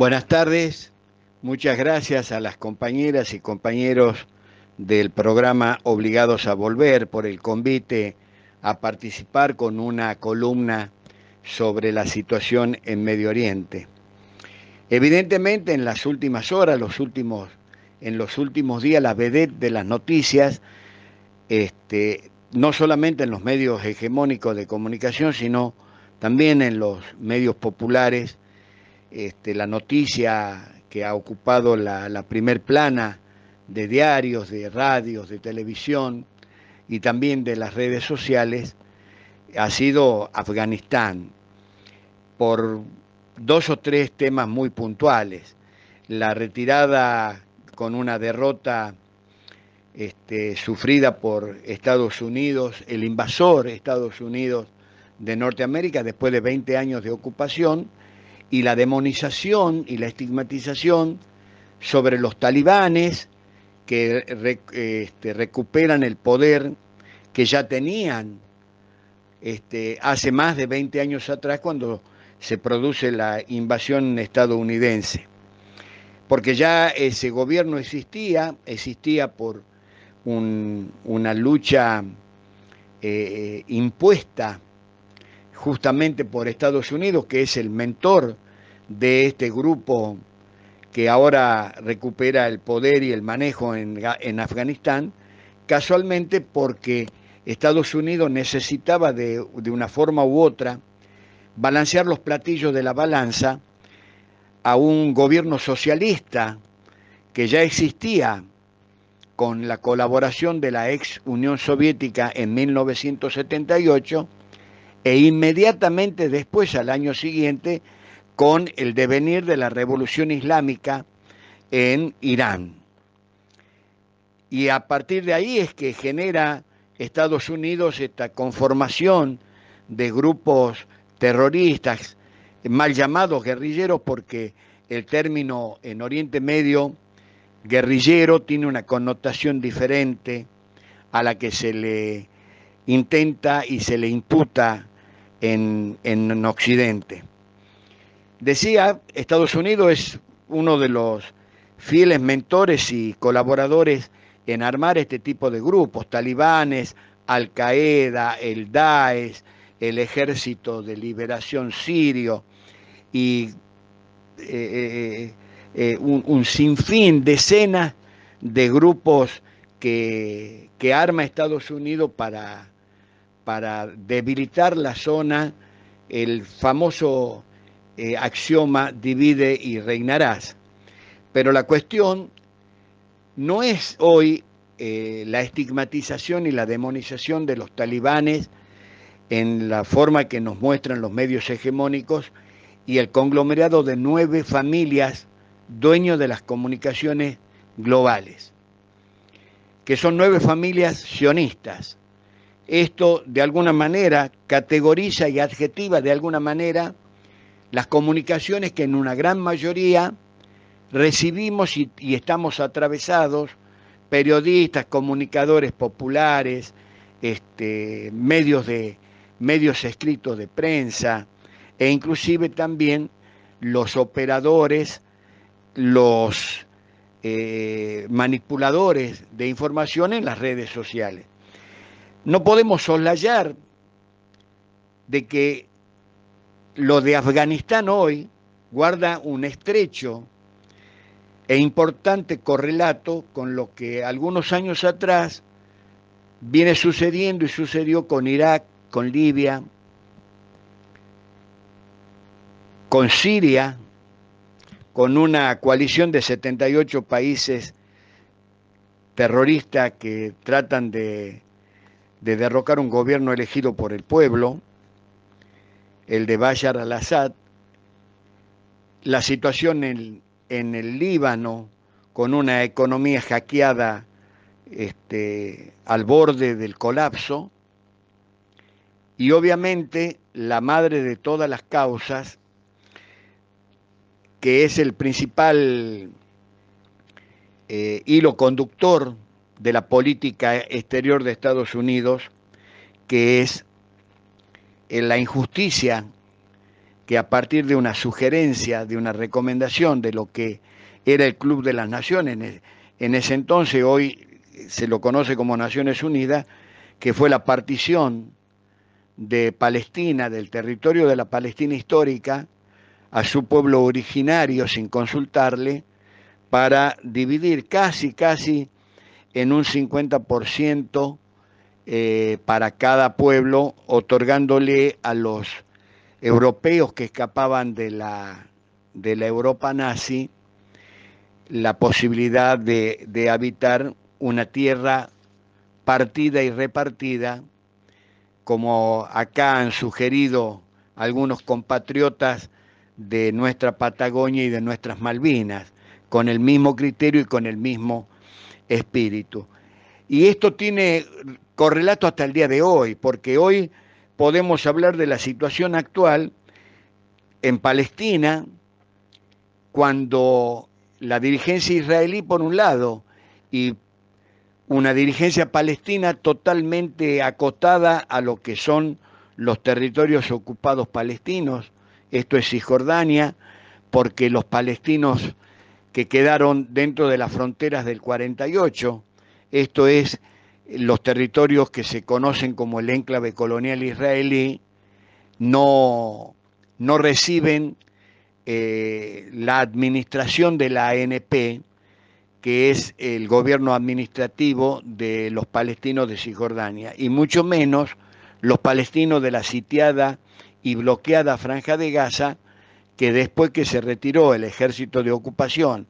Buenas tardes, muchas gracias a las compañeras y compañeros del programa Obligados a Volver por el convite a participar con una columna sobre la situación en Medio Oriente. Evidentemente, en las últimas horas, en los últimos días, la vedette de las noticias, no solamente en los medios hegemónicos de comunicación, sino también en los medios populares, la noticia que ha ocupado la primer plana de diarios, de radios, de televisión y también de las redes sociales ha sido Afganistán, por dos o tres temas muy puntuales. La retirada con una derrota sufrida por Estados Unidos, el invasor Estados Unidos de Norteamérica después de 20 años de ocupación, y la demonización y la estigmatización sobre los talibanes que recuperan el poder que ya tenían hace más de 20 años atrás cuando se produce la invasión estadounidense. Porque ya ese gobierno existía por una lucha impuesta justamente por Estados Unidos, que es el mentor de este grupo que ahora recupera el poder y el manejo en Afganistán, casualmente porque Estados Unidos necesitaba de una forma u otra balancear los platillos de la balanza a un gobierno socialista que ya existía con la colaboración de la ex Unión Soviética en 1978 e inmediatamente después, al año siguiente, con el devenir de la revolución islámica en Irán. Y a partir de ahí es que genera Estados Unidos esta conformación de grupos terroristas, mal llamados guerrilleros, porque el término en Oriente Medio, guerrillero, tiene una connotación diferente a la que se le intenta y se le imputa en Occidente. Decía, Estados Unidos es uno de los fieles mentores y colaboradores en armar este tipo de grupos, talibanes, Al-Qaeda, el Daesh, el Ejército de Liberación Sirio y un sinfín, decenas de grupos que arma Estados Unidos para debilitar la zona, el famoso axioma divide y reinarás. Pero la cuestión no es hoy la estigmatización y la demonización de los talibanes en la forma que nos muestran los medios hegemónicos y el conglomerado de 9 familias dueños de las comunicaciones globales, que son 9 familias sionistas. Esto de alguna manera categoriza y adjetiva de alguna manera las comunicaciones que en una gran mayoría recibimos y estamos atravesados, periodistas, comunicadores populares, medios escritos de prensa, e inclusive también los operadores, los manipuladores de información en las redes sociales. No podemos soslayar de que lo de Afganistán hoy guarda un estrecho e importante correlato con lo que algunos años atrás viene sucediendo y sucedió con Irak, con Libia, con Siria, con una coalición de 78 países terroristas que tratan de derrocar un gobierno elegido por el pueblo, el de Bashar al-Assad, la situación en el Líbano, con una economía hackeada al borde del colapso, y obviamente la madre de todas las causas, que es el principal hilo conductor de la política exterior de Estados Unidos, que es la injusticia que a partir de una sugerencia, de una recomendación de lo que era el Club de las Naciones, en ese entonces, hoy se lo conoce como Naciones Unidas, que fue la partición de Palestina, del territorio de la Palestina histórica, a su pueblo originario sin consultarle, para dividir casi en un 50% para cada pueblo, otorgándole a los europeos que escapaban de la Europa nazi la posibilidad de habitar una tierra partida y repartida, como acá han sugerido algunos compatriotas de nuestra Patagonia y de nuestras Malvinas, con el mismo criterio y con el mismo espíritu. Y esto tiene correlato hasta el día de hoy, porque hoy podemos hablar de la situación actual en Palestina, cuando la dirigencia israelí por un lado y una dirigencia palestina totalmente acotada a lo que son los territorios ocupados palestinos, esto es Cisjordania, porque los palestinos que quedaron dentro de las fronteras del 48, esto es los territorios que se conocen como el enclave colonial israelí, no reciben la administración de la ANP, que es el gobierno administrativo de los palestinos de Cisjordania, y mucho menos los palestinos de la sitiada y bloqueada Franja de Gaza, que después que se retiró el ejército de ocupación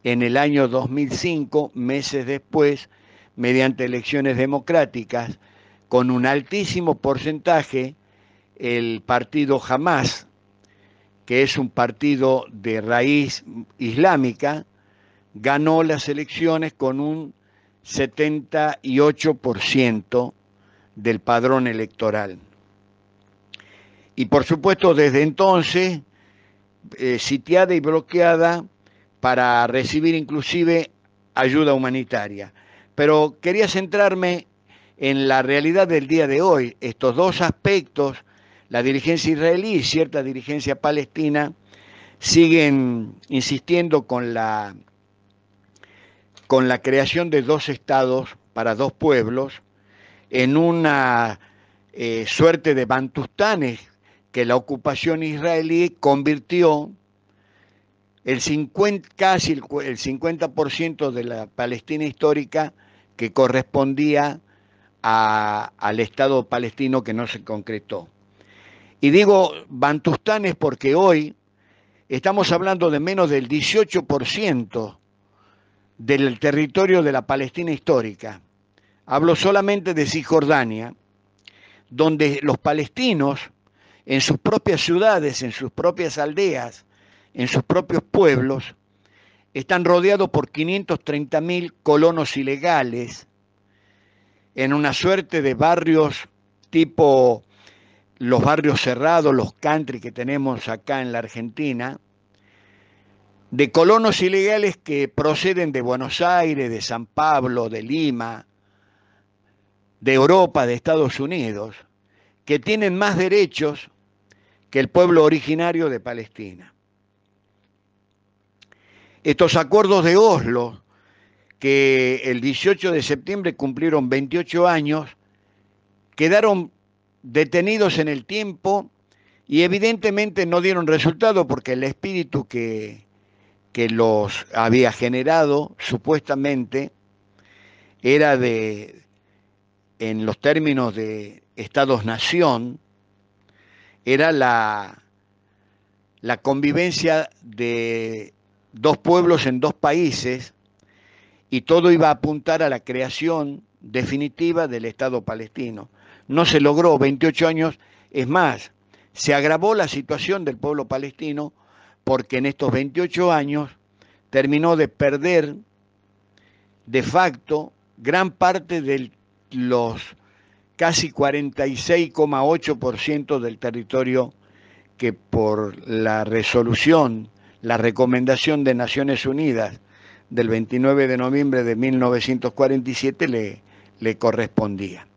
en el año 2005, meses después, mediante elecciones democráticas, con un altísimo porcentaje, el partido Hamas, que es un partido de raíz islámica, ganó las elecciones con un 78% del padrón electoral. Y por supuesto desde entonces, sitiada y bloqueada para recibir inclusive ayuda humanitaria. Pero quería centrarme en la realidad del día de hoy. Estos dos aspectos, la dirigencia israelí y cierta dirigencia palestina, siguen insistiendo con la creación de dos estados para dos pueblos, en una suerte de bantustanes que la ocupación israelí convirtió casi el 50% de la Palestina histórica, que correspondía al Estado palestino, que no se concretó. Y digo bantustanes porque hoy estamos hablando de menos del 18% del territorio de la Palestina histórica. Hablo solamente de Cisjordania, donde los palestinos, en sus propias ciudades, en sus propias aldeas, en sus propios pueblos, están rodeados por 530.000 colonos ilegales, en una suerte de barrios tipo los barrios cerrados, los country que tenemos acá en la Argentina, de colonos ilegales que proceden de Buenos Aires, de San Pablo, de Lima, de Europa, de Estados Unidos, que tienen más derechos que el pueblo originario de Palestina. Estos acuerdos de Oslo, que el 18 de septiembre cumplieron 28 años, quedaron detenidos en el tiempo y evidentemente no dieron resultado, porque el espíritu que los había generado supuestamente era en los términos de estados-nación, era la convivencia de dos pueblos en dos países, y todo iba a apuntar a la creación definitiva del Estado palestino. No se logró, 28 años, es más, se agravó la situación del pueblo palestino, porque en estos 28 años terminó de perder de facto gran parte de los casi 46,8% del territorio que por la resolución, la recomendación de Naciones Unidas del 29 de noviembre de 1947 le correspondía.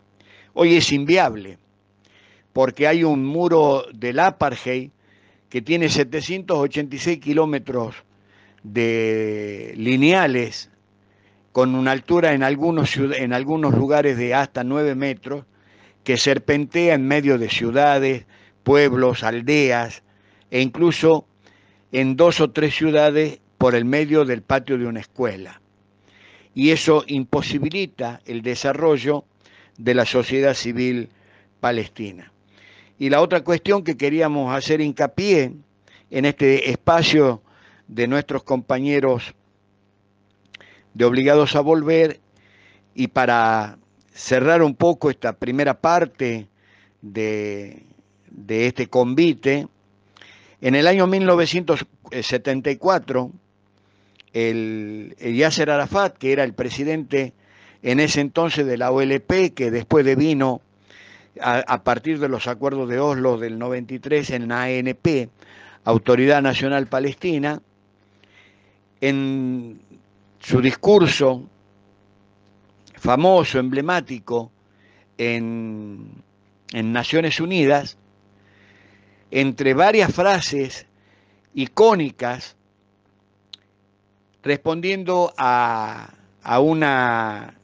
Hoy es inviable, porque hay un muro del apartheid que tiene 786 kilómetros de lineales, con una altura en algunos lugares de hasta 9 metros, que serpentea en medio de ciudades, pueblos, aldeas, e incluso en 2 o 3 ciudades por el medio del patio de una escuela. Y eso imposibilita el desarrollo de la sociedad civil palestina. Y la otra cuestión que queríamos hacer hincapié en este espacio de nuestros compañeros de Obligados a Volver, y para cerrar un poco esta primera parte de este convite, en el año 1974, el Yasser Arafat, que era el presidente en ese entonces de la OLP, que después devino a partir de los acuerdos de Oslo del 93 en ANP, Autoridad Nacional Palestina, en su discurso famoso, emblemático, en Naciones Unidas, entre varias frases icónicas, respondiendo a una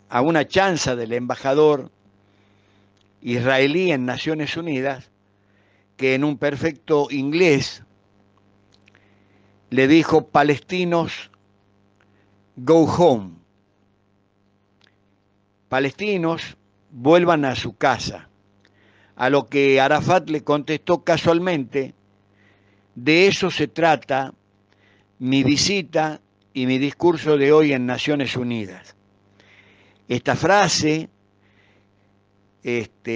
chanza del embajador israelí en Naciones Unidas, que en un perfecto inglés le dijo: palestinos, go home. Palestinos, vuelvan a su casa. A lo que Arafat le contestó casualmente: de eso se trata mi visita y mi discurso de hoy en Naciones Unidas. Esta frase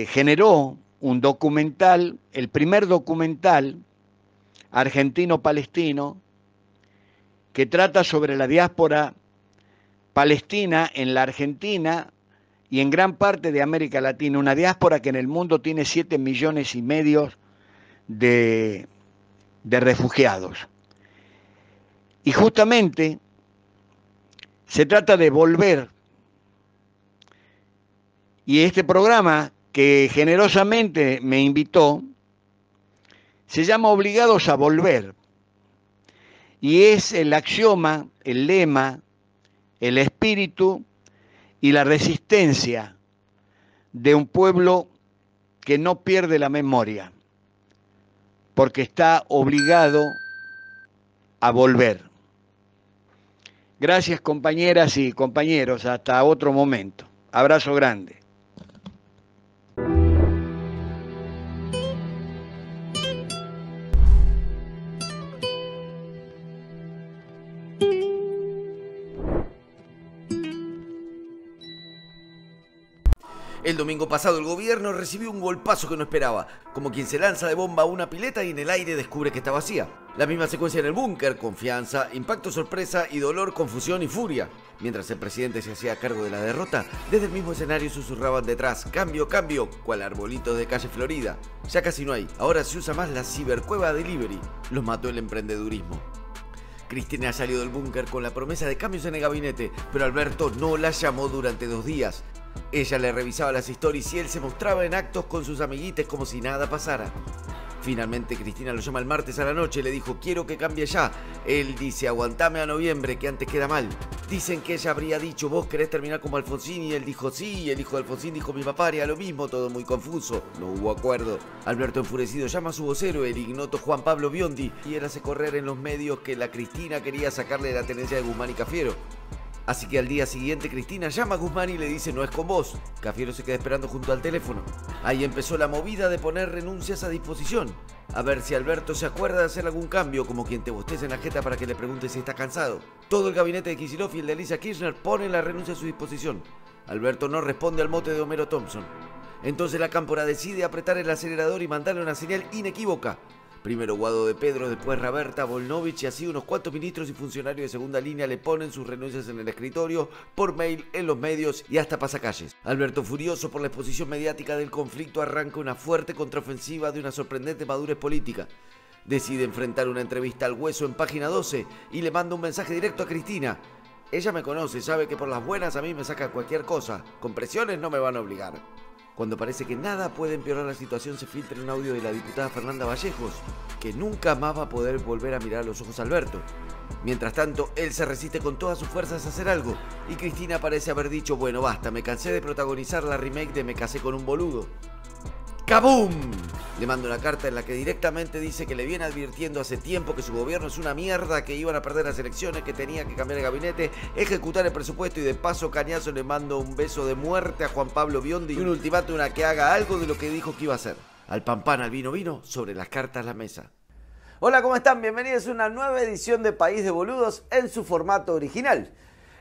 generó un documental, el primer documental argentino-palestino, que trata sobre la diáspora palestina en la Argentina y en gran parte de América Latina, una diáspora que en el mundo tiene 7,5 millones de refugiados. Y justamente se trata de volver. Y este programa, que generosamente me invitó, se llama Obligados a Volver. Y es el axioma, el lema, el espíritu y la resistencia de un pueblo que no pierde la memoria, porque está obligado a volver. Gracias, compañeras y compañeros. Hasta otro momento. Abrazo grande. El domingo pasado el gobierno recibió un golpazo que no esperaba, como quien se lanza de bomba a una pileta y en el aire descubre que está vacía. La misma secuencia en el búnker: confianza, impacto, sorpresa y dolor, confusión y furia. Mientras el presidente se hacía cargo de la derrota, desde el mismo escenario susurraban detrás: cambio, cambio, cual arbolitos de calle Florida. Ya casi no hay, ahora se usa más la cibercueva delivery. Los mató el emprendedurismo. Cristina salió del búnker con la promesa de cambios en el gabinete, pero Alberto no la llamó durante 2 días. Ella le revisaba las stories y él se mostraba en actos con sus amiguites como si nada pasara. Finalmente Cristina lo llama el martes a la noche y le dijo: quiero que cambie ya. Él dice: aguantame a noviembre, que antes queda mal. Dicen que ella habría dicho: vos querés terminar como Alfonsín, y él dijo sí, y el hijo de Alfonsín dijo: mi papá haría lo mismo. Todo muy confuso, no hubo acuerdo. Alberto, enfurecido, llama a su vocero, el ignoto Juan Pablo Biondi, y él hace correr en los medios que la Cristina quería sacarle la tenencia de Guzmán y Cafiero. Así que al día siguiente Cristina llama a Guzmán y le dice: no es con vos. Cafiero se queda esperando junto al teléfono. Ahí empezó la movida de poner renuncias a disposición, a ver si Alberto se acuerda de hacer algún cambio, como quien te bosteza en la jeta para que le pregunte si está cansado. Todo el gabinete de Kicillof y el de Alicia Kirchner ponen la renuncia a su disposición. Alberto no responde al mote de Homero Thompson. Entonces la cámpora decide apretar el acelerador y mandarle una señal inequívoca. Primero Guado de Pedro, después Raberta, Volnovich, y así unos cuantos ministros y funcionarios de segunda línea le ponen sus renuncias en el escritorio, por mail, en los medios y hasta pasacalles. Alberto, furioso por la exposición mediática del conflicto, arranca una fuerte contraofensiva de una sorprendente madurez política. Decide enfrentar una entrevista al Hueso en Página 12 y le manda un mensaje directo a Cristina. Ella me conoce, sabe que por las buenas a mí me saca cualquier cosa. Con presiones no me van a obligar. Cuando parece que nada puede empeorar la situación, se filtra un audio de la diputada Fernanda Vallejos, que nunca más va a poder volver a mirar a los ojos a Alberto. Mientras tanto, él se resiste con todas sus fuerzas a hacer algo, y Cristina parece haber dicho: bueno, basta, me cansé de protagonizar la remake de Me casé con un boludo. ¡Kaboom! Le manda una carta en la que directamente dice que le viene advirtiendo hace tiempo que su gobierno es una mierda, que iban a perder las elecciones, que tenía que cambiar el gabinete, ejecutar el presupuesto, y de paso cañazo le mando un beso de muerte a Juan Pablo Biondi y un ultimátum a que haga algo de lo que dijo que iba a hacer. Al pan pan, al vino vino, sobre las cartas la mesa. Hola, ¿cómo están? Bienvenidos a una nueva edición de País de Boludos en su formato original.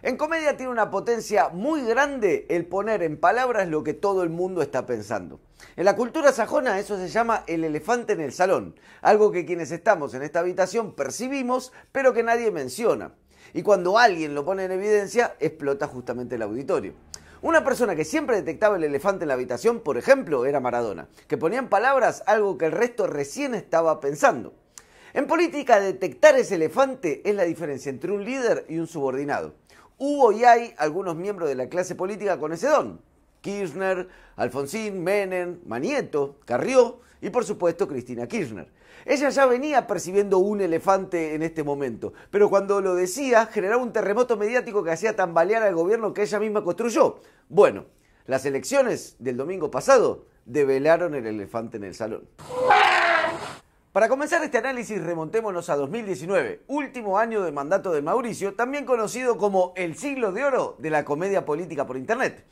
En comedia tiene una potencia muy grande el poner en palabras lo que todo el mundo está pensando. En la cultura sajona eso se llama el elefante en el salón, algo que quienes estamos en esta habitación percibimos, pero que nadie menciona. Y cuando alguien lo pone en evidencia, explota justamente el auditorio. Una persona que siempre detectaba el elefante en la habitación, por ejemplo, era Maradona, que ponía en palabras algo que el resto recién estaba pensando. En política, detectar ese elefante es la diferencia entre un líder y un subordinado. Hubo y hay algunos miembros de la clase política con ese don: Kirchner, Alfonsín, Menem, Manieto, Carrió y por supuesto Cristina Kirchner. Ella ya venía percibiendo un elefante en este momento, pero cuando lo decía generaba un terremoto mediático que hacía tambalear al gobierno que ella misma construyó. Bueno, las elecciones del domingo pasado develaron el elefante en el salón. Para comenzar este análisis, remontémonos a 2019, último año de mandato de Mauricio, también conocido como el siglo de oro de la comedia política por internet.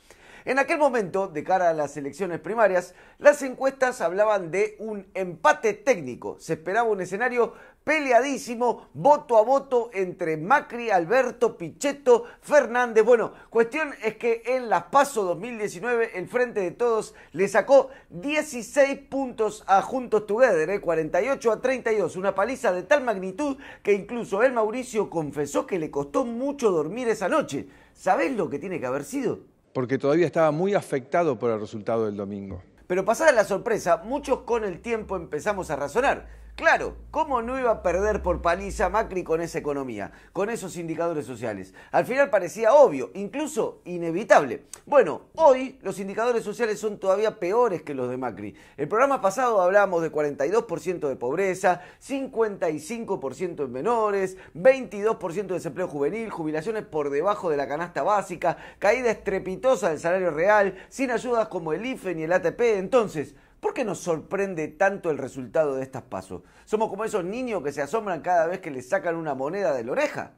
En aquel momento, de cara a las elecciones primarias, las encuestas hablaban de un empate técnico. Se esperaba un escenario peleadísimo, voto a voto entre Macri, Alberto, Pichetto, Fernández. Bueno, cuestión es que en las PASO 2019 el Frente de Todos le sacó 16 puntos a Juntos Together, 48-32, una paliza de tal magnitud que incluso el Mauricio confesó que le costó mucho dormir esa noche. ¿Sabés lo que tiene que haber sido? Porque todavía estaba muy afectado por el resultado del domingo. Pero pasada la sorpresa, muchos con el tiempo empezamos a razonar. Claro, ¿cómo no iba a perder por paliza Macri con esa economía, con esos indicadores sociales? Al final parecía obvio, incluso inevitable. Bueno, hoy los indicadores sociales son todavía peores que los de Macri. El programa pasado hablábamos de 42% de pobreza, 55% en menores, 22% de desempleo juvenil, jubilaciones por debajo de la canasta básica, caída estrepitosa del salario real, sin ayudas como el IFE ni el ATP. Entonces, ¿por qué nos sorprende tanto el resultado de estas PASO? Somos como esos niños que se asombran cada vez que les sacan una moneda de la oreja.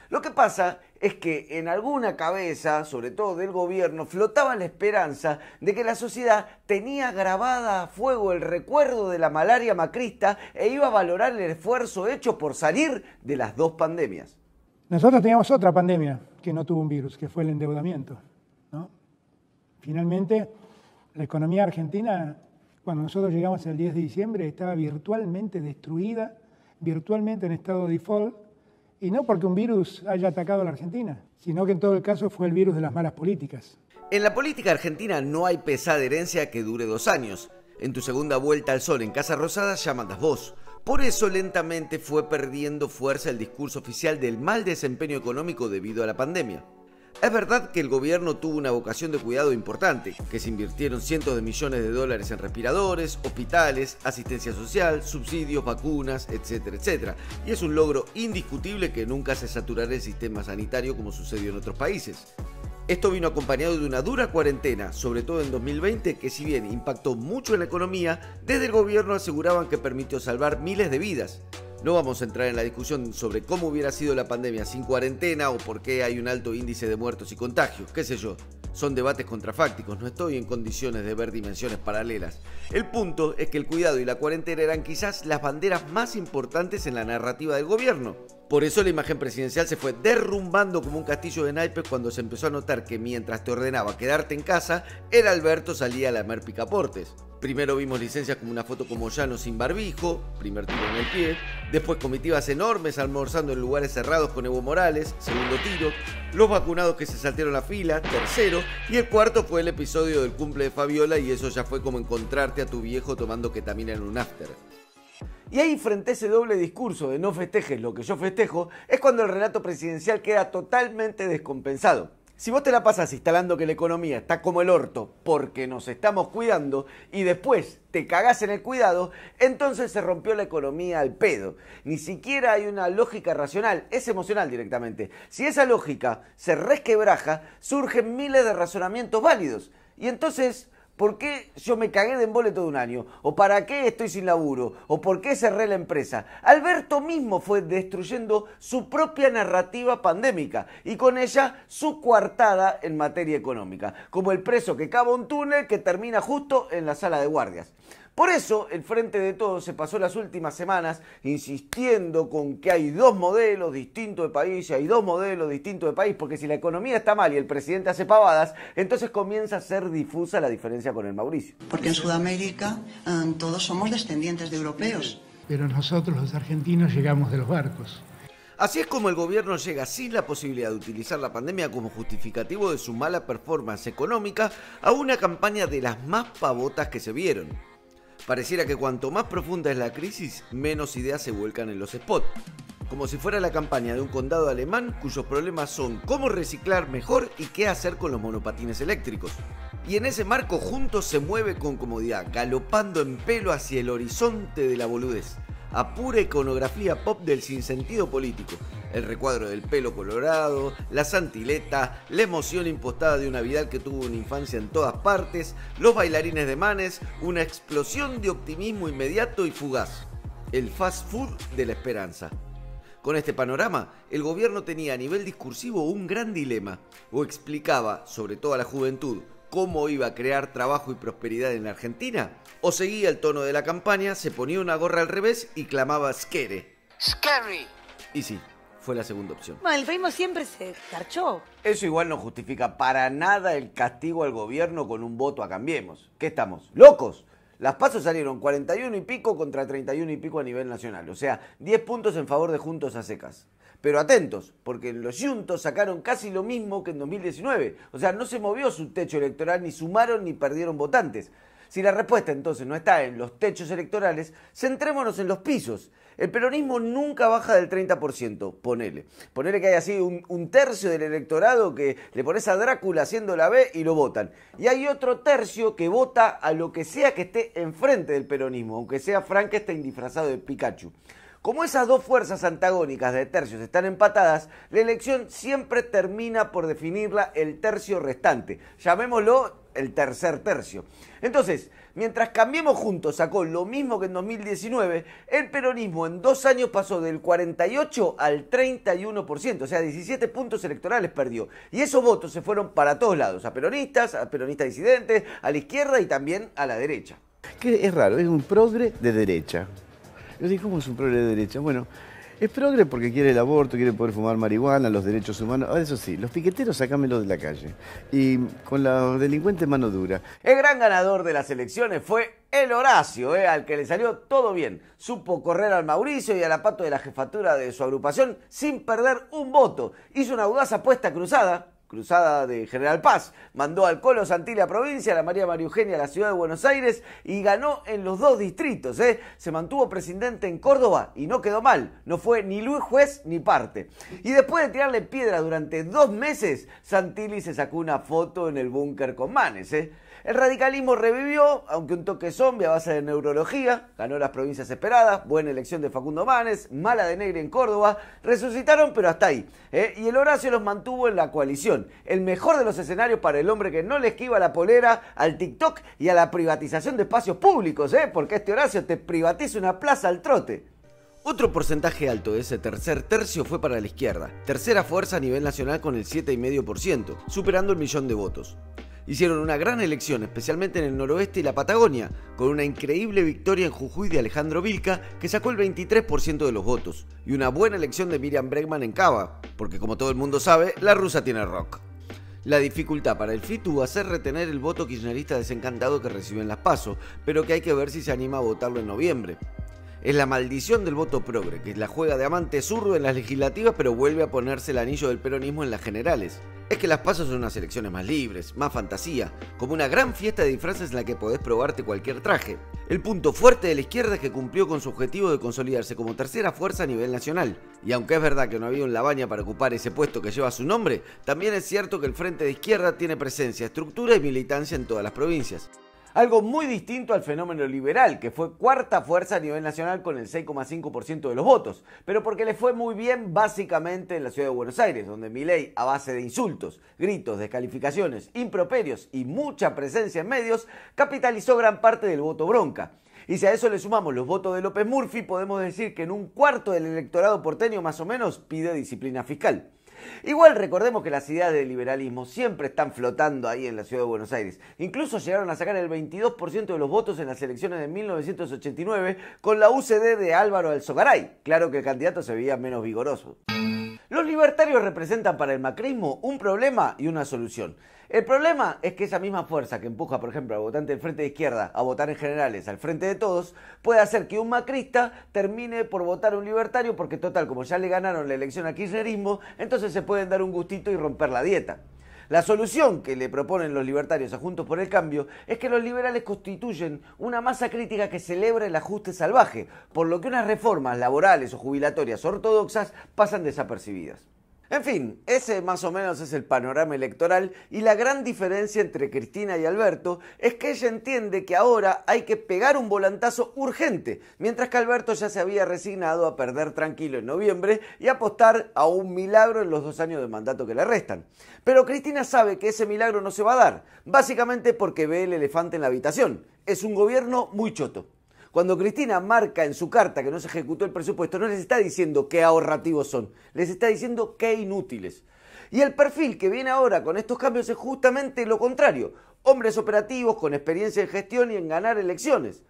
Lo que pasa es que en alguna cabeza, sobre todo del gobierno, flotaba la esperanza de que la sociedad tenía grabada a fuego el recuerdo de la malaria macrista e iba a valorar el esfuerzo hecho por salir de las dos pandemias. Nosotros teníamos otra pandemia que no tuvo un virus, que fue el endeudamiento, ¿no? Finalmente, la economía argentina, cuando nosotros llegamos el 10 de diciembre, estaba virtualmente destruida, virtualmente en estado de default, y no porque un virus haya atacado a la Argentina, sino que en todo el caso fue el virus de las malas políticas. En la política argentina no hay pesada herencia que dure 2 años. En tu segunda vuelta al sol en Casa Rosada ya mandas vos. Por eso lentamente fue perdiendo fuerza el discurso oficial del mal desempeño económico debido a la pandemia. Es verdad que el gobierno tuvo una vocación de cuidado importante, que se invirtieron cientos de millones de dólares en respiradores, hospitales, asistencia social, subsidios, vacunas, etcétera, etcétera. Y es un logro indiscutible que nunca se saturará el sistema sanitario como sucedió en otros países. Esto vino acompañado de una dura cuarentena, sobre todo en 2020, que si bien impactó mucho en la economía, desde el gobierno aseguraban que permitió salvar miles de vidas. No vamos a entrar en la discusión sobre cómo hubiera sido la pandemia sin cuarentena o por qué hay un alto índice de muertos y contagios, qué sé yo. Son debates contrafácticos, no estoy en condiciones de ver dimensiones paralelas. El punto es que el cuidado y la cuarentena eran quizás las banderas más importantes en la narrativa del gobierno. Por eso la imagen presidencial se fue derrumbando como un castillo de naipes cuando se empezó a notar que mientras te ordenaba quedarte en casa, el Alberto salía a lamer picaportes. Primero vimos licencias como una foto con Moyano sin barbijo, primer tiro en el pie, después comitivas enormes almorzando en lugares cerrados con Evo Morales, segundo tiro, los vacunados que se saltearon la fila, tercero, y el cuarto fue el episodio del cumple de Fabiola y eso ya fue como encontrarte a tu viejo tomando ketamina en un after. Y ahí, frente a ese doble discurso de no festejes lo que yo festejo, es cuando el relato presidencial queda totalmente descompensado. Si vos te la pasas instalando que la economía está como el orto porque nos estamos cuidando y después te cagás en el cuidado, entonces se rompió la economía al pedo. Ni siquiera hay una lógica racional, es emocional directamente. Si esa lógica se resquebraja, surgen miles de razonamientos válidos. Y entonces, ¿por qué yo me cagué de embole todo un año? ¿O para qué estoy sin laburo? ¿O por qué cerré la empresa? Alberto mismo fue destruyendo su propia narrativa pandémica y con ella su coartada en materia económica, como el preso que cava un túnel que termina justo en la sala de guardias. Por eso, el Frente de Todos se pasó las últimas semanas insistiendo con que hay dos modelos distintos de país, porque si la economía está mal y el presidente hace pavadas, entonces comienza a ser difusa la diferencia con el Mauricio. Porque en Sudamérica todos somos descendientes de europeos. Pero nosotros los argentinos llegamos de los barcos. Así es como el gobierno llega sin la posibilidad de utilizar la pandemia como justificativo de su mala performance económica a una campaña de las más pavotas que se vieron. Pareciera que cuanto más profunda es la crisis, menos ideas se vuelcan en los spots. Como si fuera la campaña de un condado alemán cuyos problemas son cómo reciclar mejor y qué hacer con los monopatines eléctricos. Y en ese marco Juntos se mueve con comodidad, galopando en pelo hacia el horizonte de la boludez, a pura iconografía pop del sinsentido político. El recuadro del pelo colorado, la santileta, la emoción impostada de una Vidal que tuvo una infancia en todas partes, los bailarines de Manes, una explosión de optimismo inmediato y fugaz. El fast food de la esperanza. Con este panorama, el gobierno tenía a nivel discursivo un gran dilema. O explicaba, sobre todo a la juventud, cómo iba a crear trabajo y prosperidad en la Argentina, o seguía el tono de la campaña, se ponía una gorra al revés y clamaba "Scary". Scary. Y sí, fue la segunda opción. Bueno, el peronismo siempre se garchó. Eso igual no justifica para nada el castigo al gobierno con un voto a Cambiemos. ¿Qué estamos? ¿Locos? Las PASO salieron 41 y pico contra 31 y pico a nivel nacional. O sea, 10 puntos en favor de Juntos a secas. Pero atentos, porque los Juntos sacaron casi lo mismo que en 2019. O sea, no se movió su techo electoral, ni sumaron ni perdieron votantes. Si la respuesta entonces no está en los techos electorales, centrémonos en los pisos. El peronismo nunca baja del 30%, ponele. Ponele que hay así un tercio del electorado que le pones a Drácula haciendo la B y lo votan. Y hay otro tercio que vota a lo que sea que esté enfrente del peronismo, aunque sea Frankenstein disfrazado de Pikachu. Como esas dos fuerzas antagónicas de tercios están empatadas, la elección siempre termina por definirla el tercio restante. Llamémoslo el tercer tercio. Entonces, mientras Cambiemos Juntos sacó lo mismo que en 2019, el peronismo en 2 años pasó del 48 al 31%, o sea, 17 puntos electorales perdió. Y esos votos se fueron para todos lados, a peronistas disidentes, a la izquierda y también a la derecha. Que es raro, es un progre de derecha. Yo dije, ¿cómo es un progre de derecha? Bueno, es progre porque quiere el aborto, quiere poder fumar marihuana, los derechos humanos. Ahora, eso sí, los piqueteros sácamelos de la calle. Y con los delincuentes mano dura. El gran ganador de las elecciones fue el Horacio, al que le salió todo bien. Supo correr al Mauricio y a la Pato de la jefatura de su agrupación sin perder un voto. Hizo una audaz apuesta cruzada de General Paz, mandó al Colo Santilli a provincia, a la María Eugenia a la ciudad de Buenos Aires y ganó en los 2 distritos. Se mantuvo presidente en Córdoba y no quedó mal, no fue ni Luis Juez ni parte. Y después de tirarle piedra durante 2 meses, Santilli se sacó una foto en el búnker con Manes. El radicalismo revivió, aunque un toque zombie a base de neurología, ganó las provincias esperadas, buena elección de Facundo Manes, mala de Negri en Córdoba, resucitaron pero hasta ahí. Y el Horacio los mantuvo en la coalición, el mejor de los escenarios para el hombre que no le esquiva la polera al TikTok y a la privatización de espacios públicos, porque este Horacio te privatiza una plaza al trote. Otro porcentaje alto de ese tercer tercio fue para la izquierda, tercera fuerza a nivel nacional con el 7,5%, superando el 1.000.000 de votos. Hicieron una gran elección, especialmente en el noroeste y la Patagonia, con una increíble victoria en Jujuy de Alejandro Vilca, que sacó el 23% de los votos, y una buena elección de Miriam Bregman en Cava, porque como todo el mundo sabe, la rusa tiene rock. La dificultad para el FITU va a ser retener el voto kirchnerista desencantado que reciben las PASO, pero que hay que ver si se anima a votarlo en noviembre. Es la maldición del voto progre, que la juega de amante zurdo en las legislativas pero vuelve a ponerse el anillo del peronismo en las generales. Es que las PASO son unas elecciones más libres, más fantasía, como una gran fiesta de disfraces en la que podés probarte cualquier traje. El punto fuerte de la izquierda es que cumplió con su objetivo de consolidarse como tercera fuerza a nivel nacional. Y aunque es verdad que no había un Labaña para ocupar ese puesto que lleva su nombre, también es cierto que el Frente de Izquierda tiene presencia, estructura y militancia en todas las provincias. Algo muy distinto al fenómeno liberal, que fue cuarta fuerza a nivel nacional con el 6,5% de los votos, pero porque le fue muy bien básicamente en la ciudad de Buenos Aires, donde Milei, a base de insultos, gritos, descalificaciones, improperios y mucha presencia en medios, capitalizó gran parte del voto bronca. Y si a eso le sumamos los votos de López Murphy, podemos decir que en un cuarto del electorado porteño más o menos pide disciplina fiscal. Igual recordemos que las ideas del liberalismo siempre están flotando ahí en la ciudad de Buenos Aires. Incluso llegaron a sacar el 22% de los votos en las elecciones de 1989 con la UCD de Álvaro Alzogaray. Claro que el candidato se veía menos vigoroso. Los libertarios representan para el macrismo un problema y una solución. El problema es que esa misma fuerza que empuja, por ejemplo, al votante del Frente de Izquierda a votar en generales al Frente de Todos, puede hacer que un macrista termine por votar a un libertario porque total, como ya le ganaron la elección al kirchnerismo, entonces se pueden dar un gustito y romper la dieta. La solución que le proponen los libertarios a Juntos por el Cambio es que los liberales constituyen una masa crítica que celebra el ajuste salvaje, por lo que unas reformas laborales o jubilatorias ortodoxas pasan desapercibidas. En fin, ese más o menos es el panorama electoral y la gran diferencia entre Cristina y Alberto es que ella entiende que ahora hay que pegar un volantazo urgente, mientras que Alberto ya se había resignado a perder tranquilo en noviembre y apostar a un milagro en los 2 años de mandato que le restan. Pero Cristina sabe que ese milagro no se va a dar, básicamente porque ve el elefante en la habitación. Es un gobierno muy choto. Cuando Cristina marca en su carta que no se ejecutó el presupuesto, no les está diciendo qué ahorrativos son, les está diciendo qué inútiles. Y el perfil que viene ahora con estos cambios es justamente lo contrario. Hombres operativos con experiencia en gestión y en ganar elecciones.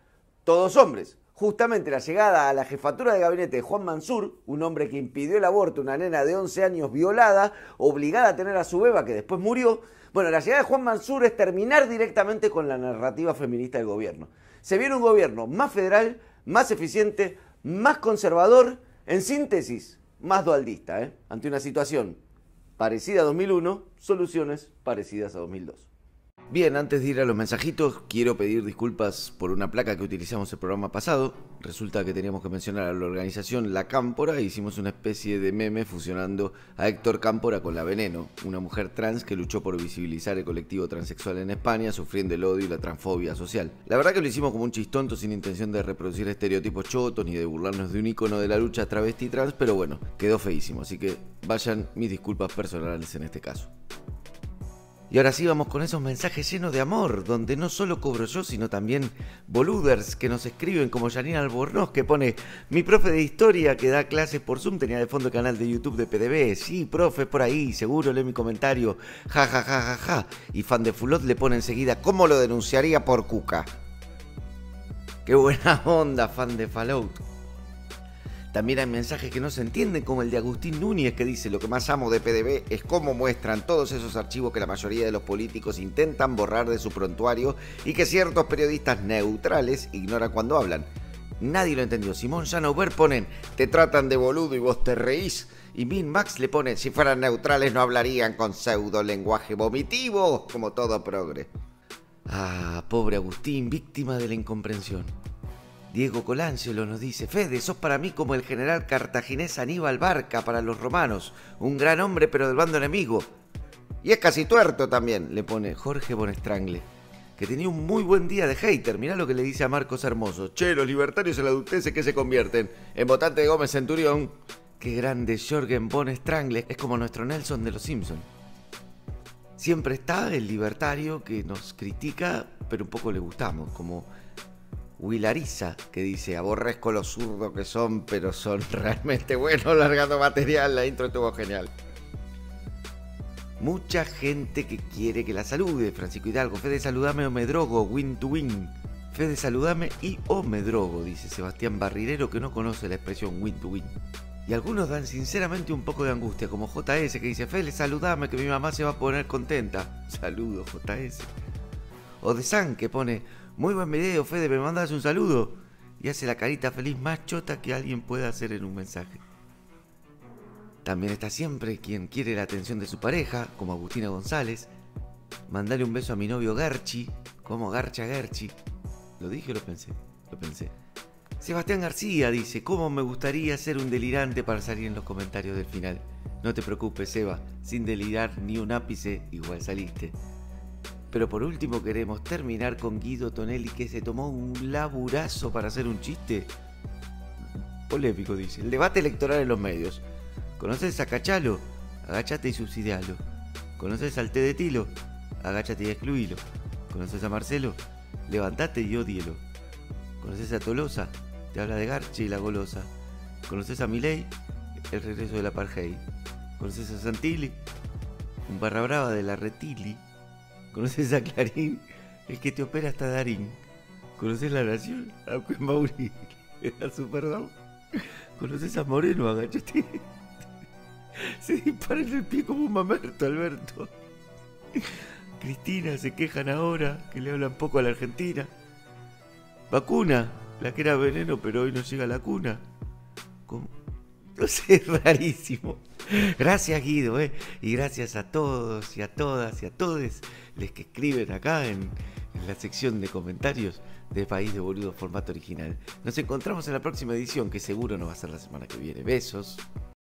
Todos hombres. Justamente la llegada a la jefatura de gabinete de Juan Mansur, un hombre que impidió el aborto a una nena de 11 años violada, obligada a tener a su beba que después murió. Bueno, la llegada de Juan Mansur es terminar directamente con la narrativa feminista del gobierno. Se viene un gobierno más federal, más eficiente, más conservador, en síntesis, más dualdista, ante una situación parecida a 2001, soluciones parecidas a 2002. Bien, antes de ir a los mensajitos, quiero pedir disculpas por una placa que utilizamos el programa pasado. Resulta que teníamos que mencionar a la organización La Cámpora e hicimos una especie de meme fusionando a Héctor Cámpora con La Veneno, una mujer trans que luchó por visibilizar el colectivo transexual en España, sufriendo el odio y la transfobia social. La verdad que lo hicimos como un chistonto sin intención de reproducir estereotipos chotos ni de burlarnos de un ícono de la lucha travesti trans, pero bueno, quedó feísimo, así que vayan mis disculpas personales en este caso. Y ahora sí vamos con esos mensajes llenos de amor, donde no solo cobro yo, sino también boluders que nos escriben como Janine Albornoz, que pone: mi profe de historia que da clases por Zoom tenía de fondo el canal de YouTube de PDB. Sí, profe, por ahí, seguro lee mi comentario. Ja, ja, ja, ja, ja. Y fan de Fulot le pone enseguida: ¿cómo lo denunciaría por cuca? Qué buena onda, fan de Fallout. También hay mensajes que no se entienden, como el de Agustín Núñez, que dice: lo que más amo de PDB es cómo muestran todos esos archivos que la mayoría de los políticos intentan borrar de su prontuario y que ciertos periodistas neutrales ignoran cuando hablan. Nadie lo entendió. Simón Janover ponen: te tratan de boludo y vos te reís. Y Min Max le pone: si fueran neutrales no hablarían con pseudo lenguaje vomitivo, como todo progre. Ah, pobre Agustín, víctima de la incomprensión. Diego Colangelo nos dice: Fede, sos para mí como el general cartaginés Aníbal Barca para los romanos, un gran hombre pero del bando enemigo. Y es casi tuerto también, le pone Jorge Bonestrangle, que tenía un muy buen día de hater. Mirá lo que le dice a Marcos Hermoso: che, los libertarios en la adultez que se convierten en votante de Gómez Centurión. Qué grande Jorgen Bonestrangle, es como nuestro Nelson de los Simpsons. Siempre está el libertario que nos critica, pero un poco le gustamos, como Willariza, que dice: aborrezco lo zurdo que son, pero son realmente buenos largando material. La intro estuvo genial. Mucha gente que quiere que la salude. Francisco Hidalgo: Fede, saludame o me drogo, win to win. Fede, saludame y o me drogo, dice Sebastián Barrilero, que no conoce la expresión win to win. Y algunos dan sinceramente un poco de angustia, como JS, que dice: Fede, saludame que mi mamá se va a poner contenta. Saludos, JS. O de San, que pone: muy buen video, Fede, ¿me mandas un saludo? y hace la carita feliz más chota que alguien pueda hacer en un mensaje. También está siempre quien quiere la atención de su pareja, como Agustina González. Mandale un beso a mi novio Garchi, como Garcha Garchi. ¿Lo dije o lo pensé? Lo pensé. Sebastián García dice, ¿cómo me gustaría ser un delirante para salir en los comentarios del final? No te preocupes, Seba, sin delirar ni un ápice, igual saliste. Pero por último queremos terminar con Guido Tonelli, que se tomó un laburazo para hacer un chiste polémico, dice. El debate electoral en los medios. ¿Conoces a Cachalo? Agáchate y subsidialo. ¿Conoces al Té de Tilo? Agáchate y excluílo. ¿Conoces a Marcelo? Levantate y odíelo. ¿Conoces a Tolosa? Te habla de Garche y la golosa. ¿Conoces a Milei? El regreso del apartheid. ¿Conoces a Santilli? Un barra brava de la Retili. ¿Conoces a Clarín? El que te opera hasta Darín. ¿Conoces La Nación? A Mauri. A su perdón. ¿Conoces a Moreno? Agáchate. Se dispara en el pie como un mamerto, Alberto. Cristina, se quejan ahora que le hablan poco a la Argentina. Vacuna, la que era veneno pero hoy no llega a la cuna. ¿Cómo? No sé, es rarísimo. Gracias, Guido, y gracias a todos y a todas y a todes los que escriben acá en la sección de comentarios de País de Boludos formato original. Nos encontramos en la próxima edición, que seguro no va a ser la semana que viene. Besos.